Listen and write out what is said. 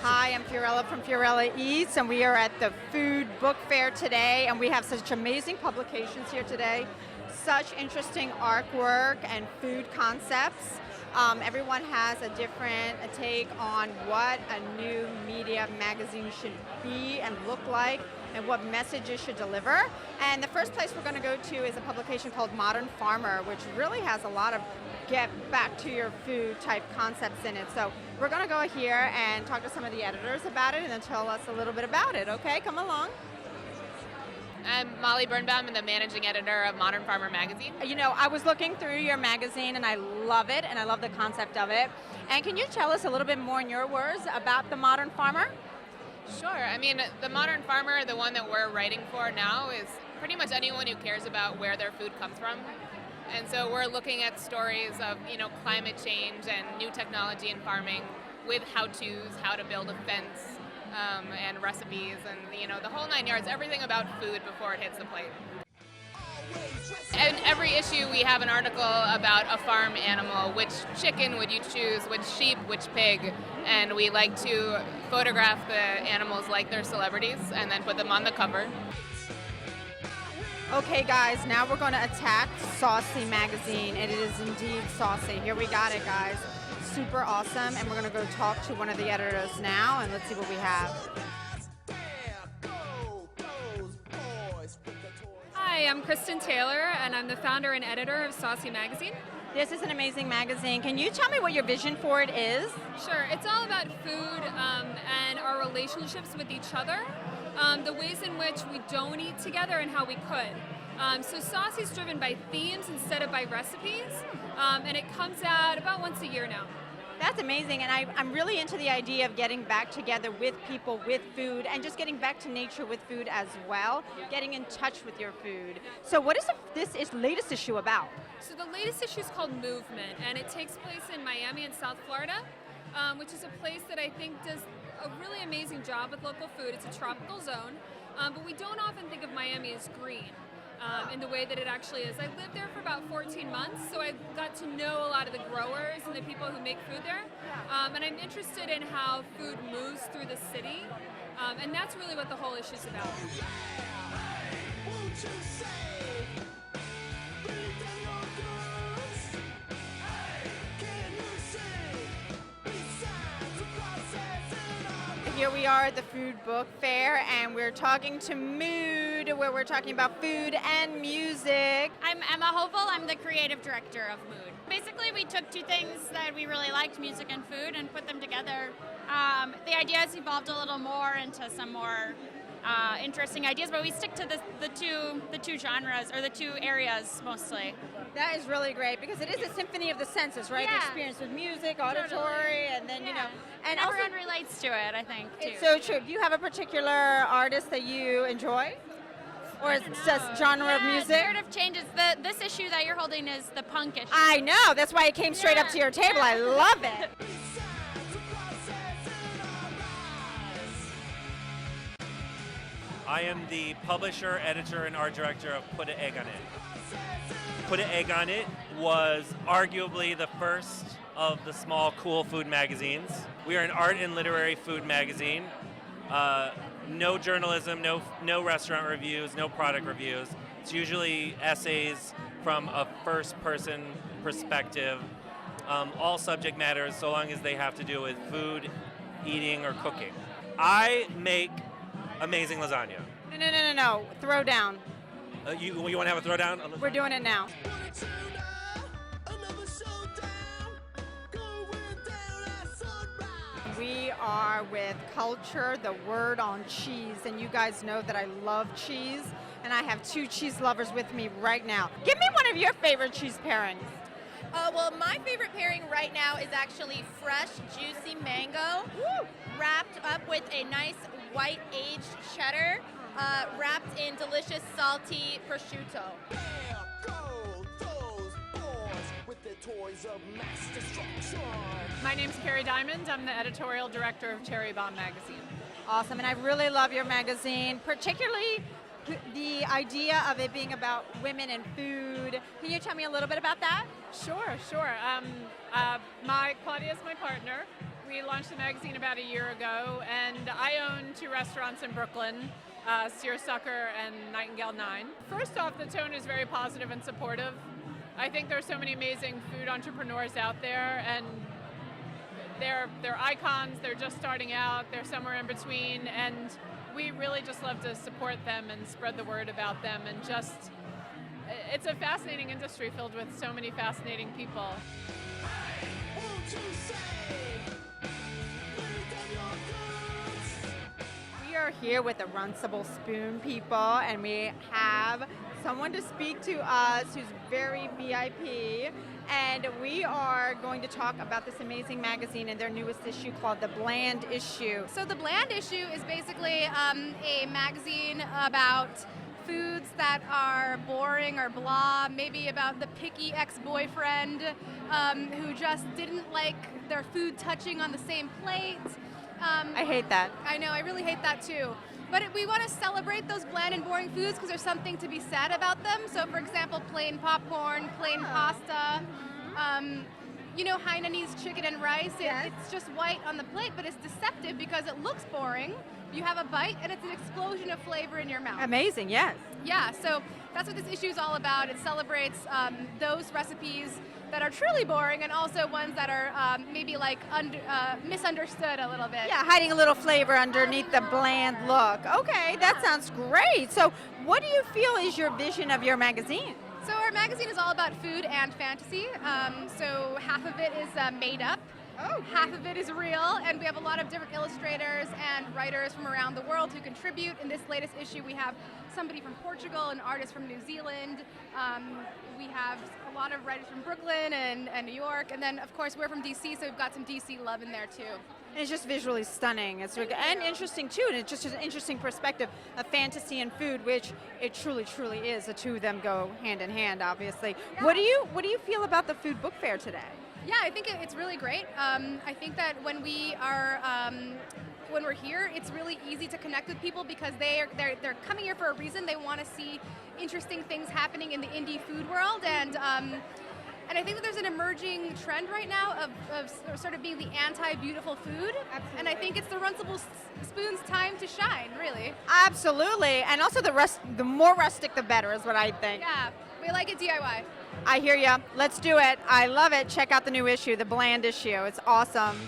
Hi, I'm Fiorella from Fiorella Eats, and we are at the Food Book Fair today, and we have such amazing publications here today, such interesting artwork and food concepts. Everyone has a different take on what a new media magazine should be and look like, and what messages should deliver. And the first place we're going to go to is a publication called Modern Farmer, which really has a lot of get back to your food type concepts in it. So we're going to go here and talk to some of the editors about it and then tell us a little bit about it. Okay, come along. I'm Molly Birnbaum, I'm the managing editor of Modern Farmer magazine. You know, I was looking through your magazine and I love it, and I love the concept of it. And can you tell us a little bit more in your words about the Modern Farmer? Sure. I mean, the Modern Farmer, the one that we're writing for now, is pretty much anyone who cares about where their food comes from. And so we're looking at stories of, climate change and new technology in farming with how-tos, how to build a fence, and recipes, and the whole 9 yards, everything about food before it hits the plate. In every issue we have an article about a farm animal. Which chicken would you choose, which sheep, which pig, and we like to photograph the animals like they're celebrities and then put them on the cover. Okay guys, now we're going to attack Saucy magazine. It is indeed saucy. Here we got it, guys. Super awesome, and we're going to go talk to one of the editors now, and let's see what we have. Hi, I'm Kristen Taylor, and I'm the founder and editor of Saucy Magazine. This is an amazing magazine. Can you tell me what your vision for it is? Sure, it's all about food and our relationships with each other, the ways in which we don't eat together and how we could. So Saucy's driven by themes instead of by recipes, and it comes out about once a year now. That's amazing, and I'm really into the idea of getting back together with people, with food, and just getting back to nature with food as well, getting in touch with your food. So what is this latest issue about? So the latest issue is called Movement, and it takes place in Miami in South Florida, which is a place that I think does a really amazing job with local food. It's a tropical zone, but we don't often think of Miami as green. In the way that it actually is. I lived there for about 14 months, so I got to know a lot of the growers and the people who make food there. And I'm interested in how food moves through the city, and that's really what the whole issue is about. Here we are at the Food Book Fair, and we're talking to Mood, where we're talking about food and music. I'm Emma Hovel. I'm the creative director of Mood. Basically, we took two things that we really liked, music and food, and put them together. The idea has evolved a little more into some more interesting ideas, but we stick to the two genres, or the two areas mostly. That is really great, because it is a symphony of the senses, right? Yeah. The experience with music, auditory, and then, and everyone relates to it, I think, too. It's so true. Do you have a particular artist that you enjoy? Or is it just genre of music? It sort of changes. This issue that you're holding is the punk issue. I know. That's why it came straight up to your table. I love it. I am the publisher, editor, and art director of Put an Egg on It. Put an Egg on It was arguably the first of the small, cool food magazines. We are an art and literary food magazine. No journalism, no restaurant reviews, no product reviews. It's usually essays from a first-person perspective. All subject matters, so long as they have to do with food, eating, or cooking. I make amazing lasagna. No. Throw down. You want to have a throwdown? We're doing it now. We are with Culture, the word on cheese, and you guys know that I love cheese, and I have two cheese lovers with me right now. Give me one of your favorite cheese pairings. Well, my favorite pairing right now is actually fresh, juicy mango, wrapped up with a nice white aged cheddar, wrapped in delicious salty prosciutto. My name's Carrie Diamond. I'm the editorial director of Cherry Bomb magazine. Awesome, and I really love your magazine, particularly the idea of it being about women and food. Can you tell me a little bit about that? Sure. Claudia's my partner. We launched the magazine about a year ago, and I own 2 restaurants in Brooklyn, Seersucker and Nightingale 9. First off, the tone is very positive and supportive. I think there's so many amazing food entrepreneurs out there, and they're icons, they're just starting out, they're somewhere in between, and we really just love to support them and spread the word about them, and just, it's a fascinating industry filled with so many fascinating people. We are here with the Runcible Spoon people, and we have someone to speak to us who's very VIP, and we are going to talk about this amazing magazine and their newest issue called The Bland Issue. So The Bland Issue is basically a magazine about foods that are boring or blah, maybe about the picky ex-boyfriend who just didn't like their food touching on the same plate. I hate that. I know, I really hate that too. But we want to celebrate those bland and boring foods because there's something to be said about them. So for example, plain popcorn, plain pasta, you know, Hainanese chicken and rice. It's just white on the plate, but it's deceptive because it looks boring. You have a bite and it's an explosion of flavor in your mouth. Amazing, yes. Yeah, so that's what this issue is all about. It celebrates those recipes that are truly boring and also ones that are maybe like misunderstood a little bit. Yeah, hiding a little flavor underneath the bland look. Okay, that sounds great. So what do you feel is your vision of your magazine? So our magazine is all about food and fantasy. So half of it is made up. Half of it is real, and we have a lot of different illustrators and writers from around the world who contribute. In this latest issue, we have somebody from Portugal, an artist from New Zealand. We have a lot of writers from Brooklyn and New York, and then of course we're from DC, so we've got some DC love in there too. And it's just visually stunning. It's and interesting too, and it's just an interesting perspective of fantasy and food, which it truly, truly is. The two of them go hand in hand, obviously. Yeah. What do you feel about the food book fair today? Yeah, I think it's really great. I think that when we're here, it's really easy to connect with people because they're coming here for a reason. They want to see interesting things happening in the indie food world, and I think that there's an emerging trend right now of sort of being the anti-beautiful food. Absolutely. And I think it's the Runcible Spoon's time to shine, really. Absolutely, and also the more rustic, the better, is what I think. Yeah, we like it DIY. I hear ya. Let's do it. I love it. Check out the new issue, The Bland Issue. It's awesome.